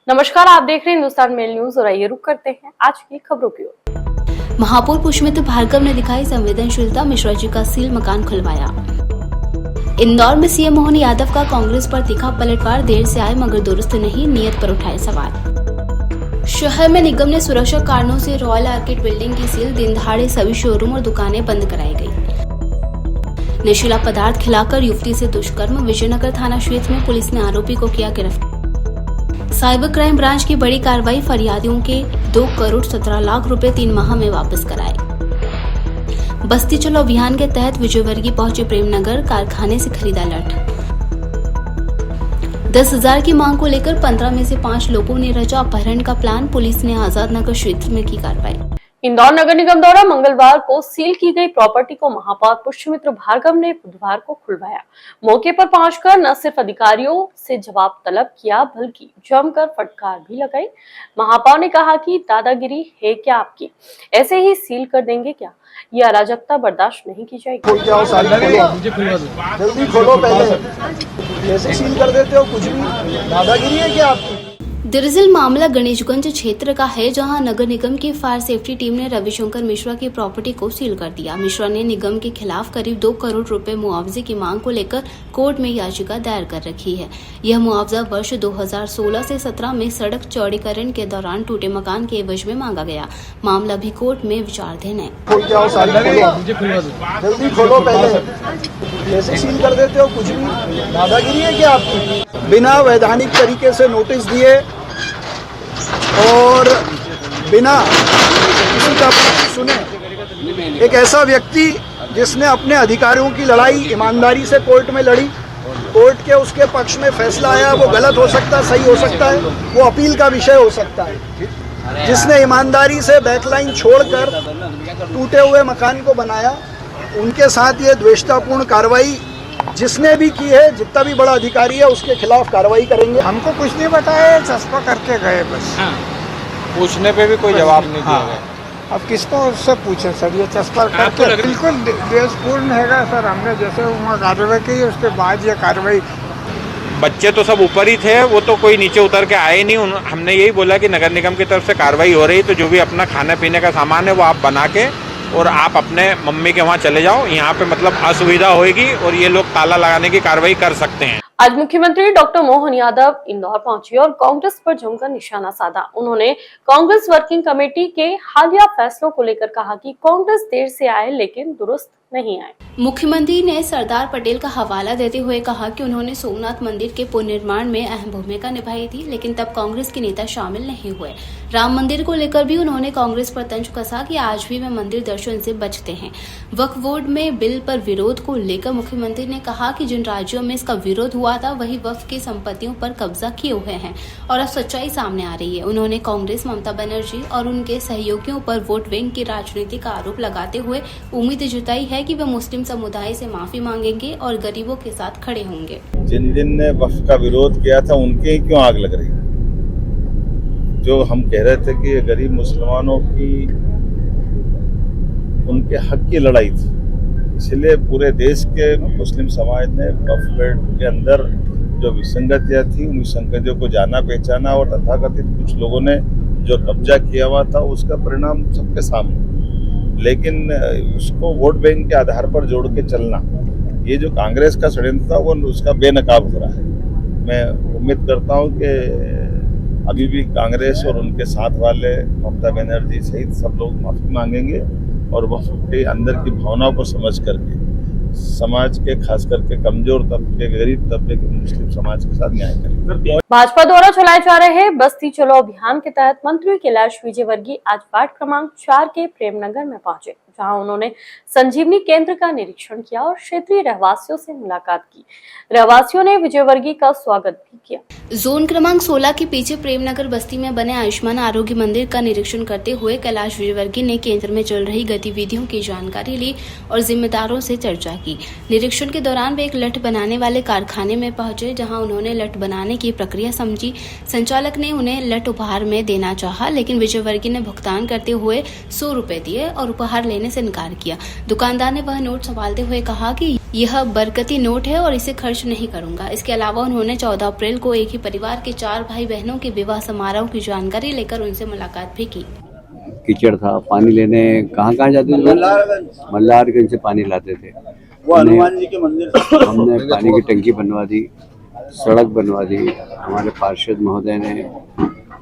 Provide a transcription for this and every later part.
नमस्कार, आप देख रहे हैं हिंदुस्तान मेल न्यूज और आइए रुक करते हैं आज की खबरों की ओर। महापौर पुष्पमित्र भार्गव ने दिखाई संवेदनशीलता, मिश्रा जी का सील मकान खुलवाया। इंदौर में सीएम मोहन यादव का कांग्रेस पर तीखा पलटवार, देर से आए मगर दुरुस्त नहीं, नियत पर उठाए सवाल। शहर में निगम ने सुरक्षा कारणों से रॉयल आर्किड बिल्डिंग की सील, दिन दहाड़े सभी शोरूम और दुकानें बंद कराई गई। नशीला पदार्थ खिलाकर युवती से दुष्कर्म, विजयनगर थाना क्षेत्र में पुलिस ने आरोपी को किया गिरफ्तार। साइबर क्राइम ब्रांच की बड़ी कार्रवाई, फरियादियों के 2 करोड़ 17 लाख रुपए 3 माह में वापस कराए। बस्ती चलो अभियान के तहत विजयवर्गीय पहुंचे प्रेमनगर, कारखाने से खरीदा लठ। 10,000 की मांग को लेकर 15 में से 5 लोगों ने रचा अपहरण का प्लान, पुलिस ने आजाद नगर क्षेत्र में की कार्रवाई। इंदौर नगर निगम द्वारा मंगलवार को सील की गई प्रॉपर्टी को महापौर पुष्पमित्र भार्गव ने बुधवार को खुलवाया। मौके पर पहुंचकर न सिर्फ अधिकारियों से जवाब तलब किया बल्कि जमकर फटकार भी लगाई। महापौर ने कहा कि दादागिरी है क्या आपकी, ऐसे ही सील कर देंगे क्या? ये अराजकता बर्दाश्त नहीं की जाएगी। जल्दी खोलो, पहले कैसे सील कर देते हो? कुछ भी दादागिरी है क्या आपकी? दरअसल मामला गणेशगंज क्षेत्र का है, जहां नगर निगम की फायर सेफ्टी टीम ने रविशंकर मिश्रा की प्रॉपर्टी को सील कर दिया। मिश्रा ने निगम के खिलाफ करीब 2 करोड़ रुपए मुआवजे की मांग को लेकर कोर्ट में याचिका दायर कर रखी है। यह मुआवजा वर्ष 2016 से 17 में सड़क चौड़ीकरण के दौरान टूटे मकान के एवज में मांगा गया। मामला भी कोर्ट में विचाराधीन है। जल्दी खोलो, पहले कैसे सील कर देते हो? कुछ भी दादागिरी है क्या आपकी? बिना वैधानिक तरीके से नोटिस दिए और बिना किसी का सुने, एक ऐसा व्यक्ति जिसने अपने अधिकारियों की लड़ाई ईमानदारी से कोर्ट में लड़ी, कोर्ट के उसके पक्ष में फैसला आया, वो गलत हो सकता, सही हो सकता है, वो अपील का विषय हो सकता है। जिसने ईमानदारी से बैकलाइन छोड़कर टूटे हुए मकान को बनाया, उनके साथ ये द्वेषतापूर्ण कार्रवाई जिसने भी की है, जितना भी बड़ा अधिकारी है उसके खिलाफ कार्रवाई करेंगे। हमको कुछ नहीं बताया, चस्पा करके गए बस। पूछने पे भी कोई जवाब नहीं दिया गया। अब किसको उससे पूछे सर? ये चस्पा करके बिल्कुल द्वेषपूर्ण हैगा सर। हमने जैसे वहाँ कार्रवाई की, उसके बाद ये कार्रवाई। बच्चे तो सब ऊपर ही थे, वो तो कोई नीचे उतर के आए नहीं। हमने यही बोला कि नगर निगम की तरफ से कार्रवाई हो रही, तो जो भी अपना खाने पीने का सामान है वो आप बना के और आप अपने मम्मी के वहाँ चले जाओ। यहाँ पे मतलब असुविधा होगी और ये लोग ताला लगाने की कार्रवाई कर सकते हैं। आज मुख्यमंत्री डॉक्टर मोहन यादव इंदौर पहुंचे और कांग्रेस पर जमकर निशाना साधा। उन्होंने कांग्रेस वर्किंग कमेटी के हालिया फैसलों को लेकर कहा कि कांग्रेस देर से आए लेकिन दुरुस्त नहीं आए। मुख्यमंत्री ने सरदार पटेल का हवाला देते हुए कहा कि उन्होंने सोमनाथ मंदिर के पुनर्निर्माण में अहम भूमिका निभाई थी, लेकिन तब कांग्रेस के नेता शामिल नहीं हुए। राम मंदिर को लेकर भी उन्होंने कांग्रेस पर तंज कसा कि आज भी वे मंदिर दर्शन से बचते हैं। वक्फ बोर्ड में बिल पर विरोध को लेकर मुख्यमंत्री ने कहा कि जिन राज्यों में इसका विरोध हुआ था वही वक्फ की संपत्तियों पर कब्जा किए हुए हैं और अब सच्चाई सामने आ रही है। उन्होंने कांग्रेस, ममता बनर्जी और उनके सहयोगियों पर वोट बैंक की राजनीति का आरोप लगाते हुए उम्मीद जताई है कि वे मुस्लिम समुदाय से माफी मांगेंगे और गरीबों के साथ खड़े होंगे। जिन जिन ने वक्फ का विरोध किया था उनके ही क्यों आग लग रही? जो हम कह रहे थे कि गरीब मुसलमानों की उनके हक की लड़ाई थी, इसलिए पूरे देश के मुस्लिम समाज ने वक्फ बोर्ड के अंदर जो विसंगतियां थी उन विसंगतियों को जाना पहचाना और तथाकथित कुछ लोगों ने जो कब्जा किया हुआ था उसका परिणाम सबके सामने। लेकिन उसको वोट बैंक के आधार पर जोड़ के चलना, ये जो कांग्रेस का षड्यंत्र था वो उसका बेनकाब हो रहा है। मैं उम्मीद करता हूँ कि अभी भी कांग्रेस और उनके साथ वाले ममता बनर्जी सहित सब लोग माफी मांगेंगे और वक्फ के अंदर की भावनाओं को समझ करके समाज के, खास करके कमजोर तबके, गरीब तबके के मुस्लिम समाज के साथ न्याय करेंगे। भाजपा द्वारा चलाए जा रहे बस्ती चलो अभियान के तहत मंत्री कैलाश विजयवर्गीय आज वार्ड क्रमांक 4 के प्रेमनगर में पहुंचे, जहां उन्होंने संजीवनी केंद्र का निरीक्षण किया और क्षेत्रीय रहवासियों से मुलाकात की। रहवासियों ने विजयवर्गीय का स्वागत भी किया। जोन क्रमांक 16 के पीछे प्रेमनगर बस्ती में बने आयुष्मान आरोग्य मंदिर का निरीक्षण करते हुए कैलाश विजयवर्गीय ने केंद्र में चल रही गतिविधियों की जानकारी ली और जिम्मेदारों से चर्चा की। निरीक्षण के दौरान वे एक लठ बनाने वाले कारखाने में पहुंचे, जहां उन्होंने लठ बनाने की प्रक्रिया समझी। संचालक ने उन्हें लठ उपहार में देना चाहा, लेकिन विजयवर्गीय ने भुगतान करते हुए 100 रुपए दिए और उपहार लेने देने से इनकार किया। दुकानदार ने वह नोट संभालते हुए कहा कि यह बरकती नोट है और इसे खर्च नहीं करूंगा। इसके अलावा उन्होंने 14 अप्रैल को एक ही परिवार के 4 भाई बहनों के विवाह समारोह की जानकारी लेकर उनसे मुलाकात भी की। कीचड़ था, पानी लेने कहाँ जाते थे? मल्लारगंज से पानी लाते थे। वो हनुमान जी के मंदिर से हमने पानी की टंकी बनवा दी, सड़क बनवा दी। हमारे पार्षद महोदय ने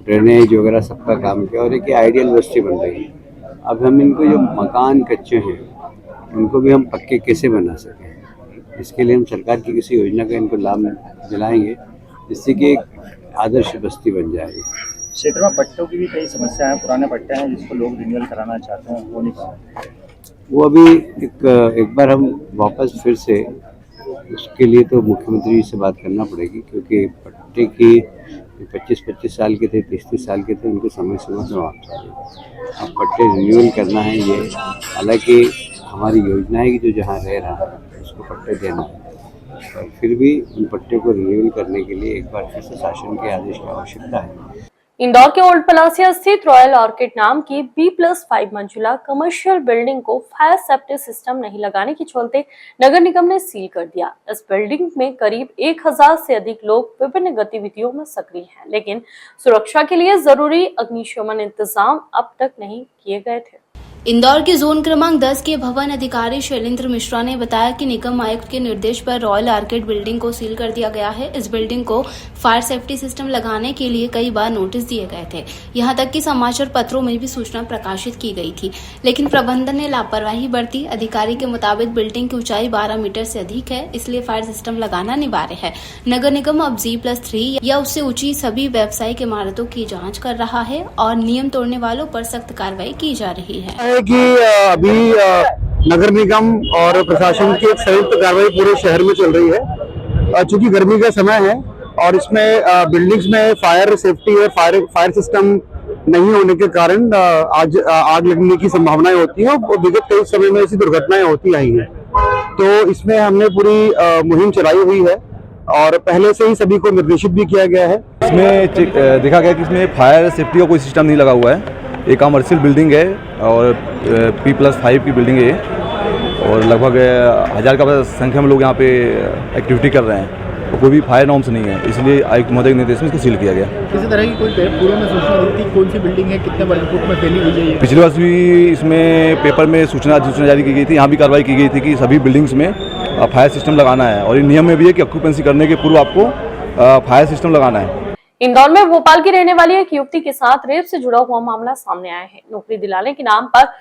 ड्रेनेज वगैरह सबका काम किया और एक आइडियल बस्ती बन रही है। अब हम इनको जो मकान कच्चे हैं उनको भी हम पक्के कैसे बना सकें, इसके लिए हम सरकार की किसी योजना का इनको लाभ दिलाएंगे जिससे कि एक आदर्श बस्ती बन जाएगी। क्षेत्र में पट्टों की भी कई समस्या है, पुराने पट्टे हैं जिसको लोग रिन्यूअल कराना चाहते हैं, वो नहीं कराते। वो अभी एक बार हम वापस फिर से उसके लिए तो मुख्यमंत्री जी से बात करना पड़ेगी, क्योंकि पट्टे की 25-25 साल के थे, 30-30 साल के थे, उनको समय समय समाप्त हो गए। अब पट्टे रिन्यूअल करना है, ये हालांकि हमारी योजना है कि जो जहाँ रह रहा है उसको पट्टे देना है, और फिर भी उन पट्टे को रिन्यूअल करने के लिए एक बार फिर से शासन के आदेश की आवश्यकता है। इंदौर के ओल्ड पलासिया स्थित रॉयल ऑर्किड नाम की B+5 मंजिला कमर्शियल बिल्डिंग को फायर सेफ्टी सिस्टम नहीं लगाने के चलते नगर निगम ने सील कर दिया। इस बिल्डिंग में करीब 1000 से अधिक लोग विभिन्न गतिविधियों में सक्रिय हैं, लेकिन सुरक्षा के लिए जरूरी अग्निशमन इंतजाम अब तक नहीं किए गए थे। इंदौर के जोन क्रमांक 10 के भवन अधिकारी शैलेंद्र मिश्रा ने बताया कि निगम आयुक्त के निर्देश पर रॉयल आर्किड बिल्डिंग को सील कर दिया गया है। इस बिल्डिंग को फायर सेफ्टी सिस्टम लगाने के लिए कई बार नोटिस दिए गए थे, यहां तक कि समाचार पत्रों में भी सूचना प्रकाशित की गई थी, लेकिन प्रबंधन ने लापरवाही बरती। अधिकारी के मुताबिक बिल्डिंग की ऊंचाई 12 मीटर से अधिक है, इसलिए फायर सिस्टम लगाना अनिवार्य है। नगर निगम अब G+3 या उससे ऊंची सभी व्यावसायिक इमारतों की जाँच कर रहा है और नियम तोड़ने वालों पर सख्त कार्रवाई की जा रही है। कि अभी नगर निगम और प्रशासन की एक संयुक्त कार्रवाई पूरे शहर में चल रही है। चूंकि गर्मी का समय है और इसमें बिल्डिंग्स में फायर सेफ्टी और फायर सिस्टम नहीं होने के कारण आज आग लगने की संभावनाएं होती हैं और विगत कई समय में ऐसी दुर्घटनाएं होती आई हैं। तो इसमें हमने पूरी मुहिम चलाई हुई है और पहले से ही सभी को निर्देशित भी किया गया है। इसमें देखा गया कि इसमें फायर सेफ्टी का कोई सिस्टम नहीं लगा हुआ है। एक कमर्शियल बिल्डिंग है और B+5 की बिल्डिंग है और लगभग 1000 का संख्या में लोग यहाँ पे एक्टिविटी कर रहे हैं और कोई भी फायर नॉर्म्स नहीं है, इसलिए आयुक्त महोदय के निर्देश में इसको सील किया गया। किसी तरह की कोई पूर्व में सूचना दी थी कौन सी बिल्डिंग है, कितने वर्ग फुट में फैली हुई है? पिछले वर्ष भी इसमें पेपर में सूचना जारी की गई थी, यहाँ भी कार्रवाई की गई थी कि सभी बिल्डिंग्स में फायर सिस्टम लगाना है और ये नियम में भी है कि ऑक्यूपेंसी करने के पूर्व आपको फायर सिस्टम लगाना है। इंदौर में भोपाल की रहने वाली एक युवती के साथ रेप से जुड़ा हुआ मामला सामने आया है। नौकरी दिलाने के नाम पर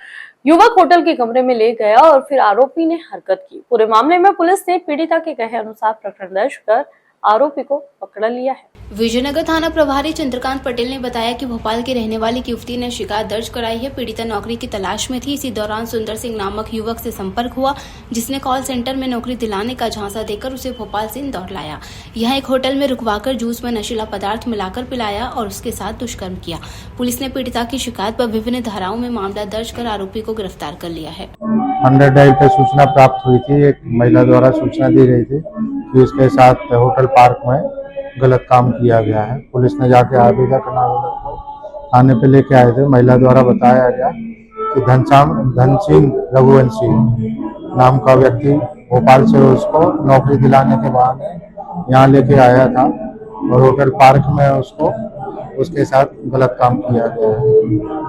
युवक होटल के कमरे में ले गया और फिर आरोपी ने हरकत की। पूरे मामले में पुलिस ने पीड़िता के कहे अनुसार प्रकरण दर्ज कर आरोपी को पकड़ लिया है। विजयनगर थाना प्रभारी चंद्रकांत पटेल ने बताया कि भोपाल की रहने वाली युवती ने शिकायत दर्ज कराई है। पीड़िता नौकरी की तलाश में थी। इसी दौरान सुंदर सिंह नामक युवक से संपर्क हुआ, जिसने कॉल सेंटर में नौकरी दिलाने का झांसा देकर उसे भोपाल से इंदौर लाया। यहाँ एक होटल में रुकवाकर जूस में नशीला पदार्थ मिलाकर पिलाया और उसके साथ दुष्कर्म किया। पुलिस ने पीड़िता की शिकायत पर विभिन्न धाराओं में मामला दर्ज कर आरोपी को गिरफ्तार कर लिया है। 100 डायल पर सूचना प्राप्त हुई थी। एक महिला द्वारा सूचना दी गई थी कि उसके साथ होटल पार्क में गलत काम किया गया है। पुलिस ने जाके आवेदक को थाने पे लेके आए थे। महिला द्वारा बताया गया कि धनसिंह रघुवंशी नाम का व्यक्ति भोपाल से उसको नौकरी दिलाने के बहाने यहाँ लेके आया था और होटल पार्क में उसके साथ गलत काम किया गया है,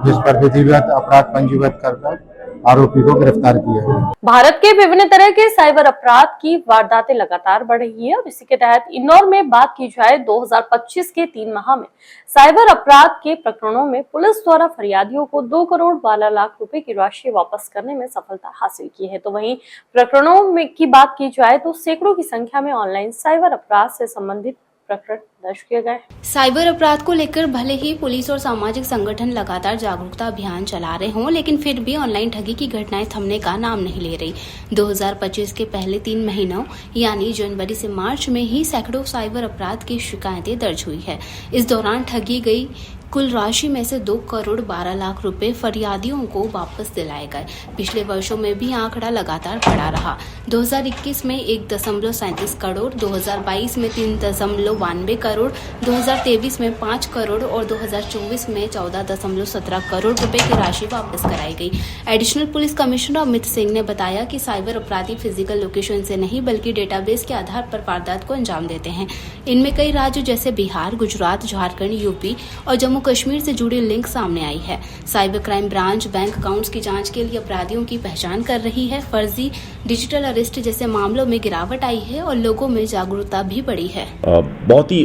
जिस पर विधिवत अपराध पंजीबद्ध कर आरोपी को गिरफ्तार किया गया। भारत के विभिन्न तरह के साइबर अपराध की वारदातें लगातार बढ़ रही है और इसी के तहत इंदौर में बात की जाए 2025 के 3 माह में साइबर अपराध के प्रकरणों में पुलिस द्वारा फरियादियों को 2 करोड़ 12 लाख रुपए की राशि वापस करने में सफलता हासिल की है। तो वहीं प्रकरणों में की बात की जाए तो सैकड़ों की संख्या में ऑनलाइन साइबर अपराध से संबंधित प्रकरण दर्ज किए गए। साइबर अपराध को लेकर भले ही पुलिस और सामाजिक संगठन लगातार जागरूकता अभियान चला रहे हों, लेकिन फिर भी ऑनलाइन ठगी की घटनाएं थमने का नाम नहीं ले रही। 2025 के पहले 3 महीनों यानी जनवरी से मार्च में ही सैकड़ों साइबर अपराध की शिकायतें दर्ज हुई है। इस दौरान ठगी गई कुल राशि में से 2 करोड़ 12 लाख रुपए फरियादियों को वापस दिलाए गए। पिछले वर्षों में भी आंकड़ा लगातार बढ़ा रहा। 2021 में 1.37 करोड़, 2022 में 3.92 करोड़, 2023 में 5 करोड़ और 2024 में 14.17 करोड़ रुपए की राशि वापस कराई गई। Additional police commissioner Amit Singh ने बताया कि साइबर अपराधी फिजिकल लोकेशन से नहीं बल्कि डेटाबेस के आधार पर वारदात को अंजाम देते हैं। इनमें कई राज्यों जैसे बिहार, गुजरात, झारखंड, यूपी और जम्मू कश्मीर से जुड़ी लिंक सामने आई है। Cyber crime branch bank accounts की जांच के लिए अपराधियों की पहचान कर रही है। फर्जी डिजिटल अरेस्ट जैसे मामलों में गिरावट आई है और लोगों में जागरूकता भी बढ़ी है। बहुत ही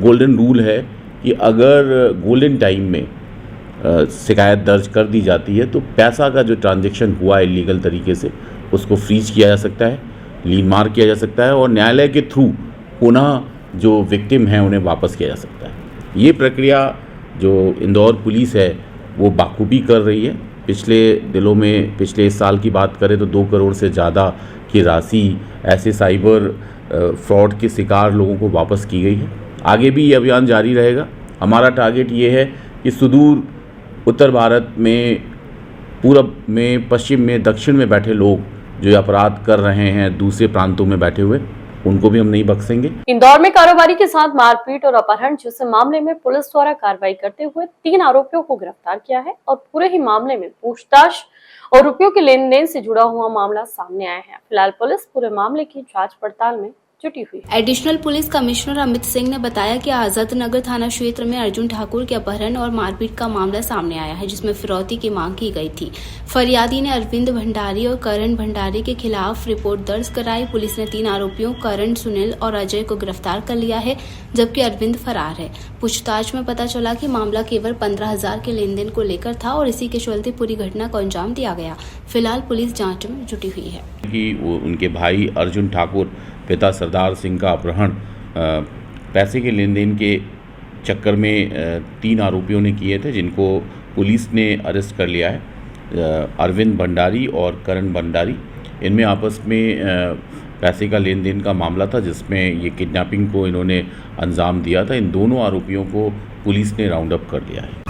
गोल्डन रूल है कि अगर गोल्डन टाइम में शिकायत दर्ज कर दी जाती है तो पैसा का जो ट्रांजैक्शन हुआ है इलीगल तरीके से उसको फ्रीज किया जा सकता है, लीन मार किया जा सकता है और न्यायालय के थ्रू पुनः जो विक्टिम हैं उन्हें वापस किया जा सकता है। ये प्रक्रिया जो इंदौर पुलिस है वो बाखूबी कर रही है। पिछले दिनों में, पिछले इस साल की बात करें तो 2 करोड़ से ज़्यादा की राशि ऐसे साइबर फ्रॉड के शिकार लोगों को वापस की गई है। आगे भी ये अभियान जारी रहेगा। हमारा टारगेट ये है कि सुदूर उत्तर भारत में, पूरब में, पश्चिम में, दक्षिण में बैठे लोग जो अपराध कर रहे हैं दूसरे प्रांतों में बैठे हुए, उनको भी हम नहीं बख्शेंगे। इंदौर में कारोबारी के साथ मारपीट और अपहरण जैसे मामले में पुलिस द्वारा कार्रवाई करते हुए 3 आरोपियों को गिरफ्तार किया है और पूरे ही मामले में पूछताछ और रुपयों के लेन देन से जुड़ा हुआ मामला सामने आया है। फिलहाल पुलिस पूरे मामले की जांच पड़ताल में जुटी हुई है। Additional police commissioner Amit Singh ने बताया कि आजाद नगर थाना क्षेत्र में अर्जुन ठाकुर के अपहरण और मारपीट का मामला सामने आया है, जिसमें फिरौती की मांग की गई थी। फरियादी ने अरविंद भंडारी और करण भंडारी के खिलाफ रिपोर्ट दर्ज कराई। पुलिस ने 3 आरोपियों करण, सुनील और अजय को गिरफ्तार कर लिया है, जबकि अरविंद फरार है। पूछताछ में पता चला कि मामला केवल 15,000 के लेन देन को लेकर था और इसी के चलते पूरी घटना को अंजाम दिया गया। फिलहाल पुलिस जाँच में जुटी हुई है। कि उनके भाई अर्जुन ठाकुर पिता सरदार सिंह का अपहरण पैसे के लेन देन के चक्कर में 3 आरोपियों ने किए थे, जिनको पुलिस ने अरेस्ट कर लिया है। अरविंद भंडारी और करण भंडारी, इनमें आपस में पैसे का लेन देन का मामला था जिसमें ये किडनैपिंग को इन्होंने अंजाम दिया था। इन दोनों आरोपियों को पुलिस ने राउंड अप कर लिया है।